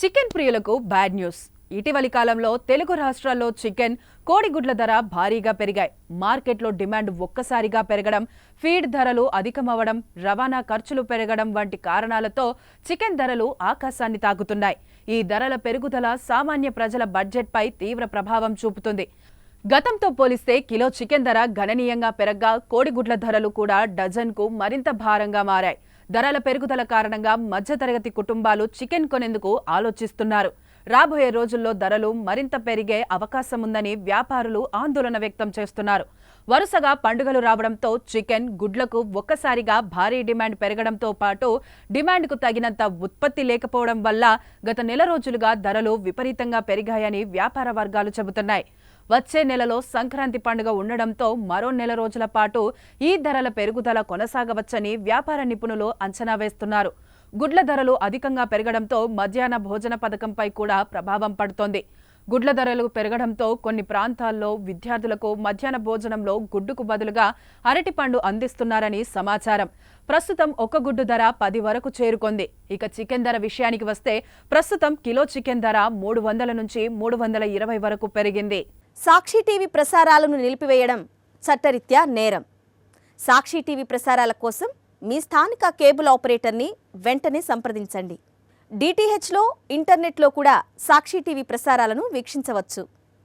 Chicken ప్రియులకు bad news. ఇటీవలి కాలంలో తెలుగు రాష్ట్రాల్లో చికెన్, కోడిగుడ్ల ధర భారీగా పెరిగాయి. మార్కెట్లో డిమాండ్ ఒక్కసారిగా పెరగడం, ఫీడ్ ధరలు అధికమవడం, రవాణా ఖర్చులు పెరగడం వంటి కారణాలతో చికెన్ ధరలు ఆకాశాన్ని తాకుతున్నాయి. ఈ ధరల పెరుగుదల సామాన్య ప్రజల బడ్జెట్పై తీవ్ర ప్రభావం చూపుతుంది. గతంతో పోలిస్తే కిలో చికెన్ ధర గణనీయంగా పెరగ్గా కోడిగుడ్ల ధరలు కూడా డజన్కు మరింత భారంగా మారాయి. ధరల పెరుగుదల కారణంగా మధ్యతరగతి కుటుంబాలు చికెన్ కొనేందుకు ఆలోచిస్తున్నారు. రాబోయే రోజుల్లో ధరలు మరింత పెరిగే అవకాశం ఉందని వ్యాపారులు ఆందోళన వ్యక్తం చేస్తున్నారు. వరుసగా పండుగలు రావడంతో చికెన్, గుడ్లకు ఒక్కసారిగా భారీ డిమాండ్ పెరగడంతో పాటు డిమాండ్కు తగినంత ఉత్పత్తి లేకపోవడం వల్ల గత నెల రోజులుగా ధరలు విపరీతంగా పెరిగాయని వ్యాపార వర్గాలు చెబుతున్నాయి. వచ్చే నెలలో సంక్రాంతి పండుగ ఉండడంతో మరో నెల రోజుల పాటు ఈ ధరల పెరుగుదల కొనసాగవచ్చని వ్యాపార నిపుణులు అంచనా వేస్తున్నారు. గుడ్ల ధరలు అధికంగా పెరగడంతో మధ్యాహ్న భోజన పథకంపై కూడా ప్రభావం పడుతోంది. గుడ్ల ధరలు పెరగడంతో కొన్ని ప్రాంతాల్లో విద్యార్థులకు మధ్యాహ్న భోజనంలో గుడ్డుకు బదులుగా అరటిపండు అందిస్తున్నారని సమాచారం. ప్రస్తుతం ఒక గుడ్డు ధర 10 వరకు చేరుకుంది. ఇక చికెన్ ధర విషయానికి వస్తే ప్రస్తుతం కిలో చికెన్ ధర 300 నుంచి 320 వరకు పెరిగింది. సాక్షి టీవీ ప్రసారాలను నిలిపివేయడం చట్టరీత్యా నేరం. సాక్షి టీవీ ప్రసారాల కోసం మీ స్థానిక కేబుల్ ఆపరేటర్ని వెంటనే సంప్రదించండి. డిటిహెచ్లో, ఇంటర్నెట్లో కూడా సాక్షి టీవీ ప్రసారాలను వీక్షించవచ్చు.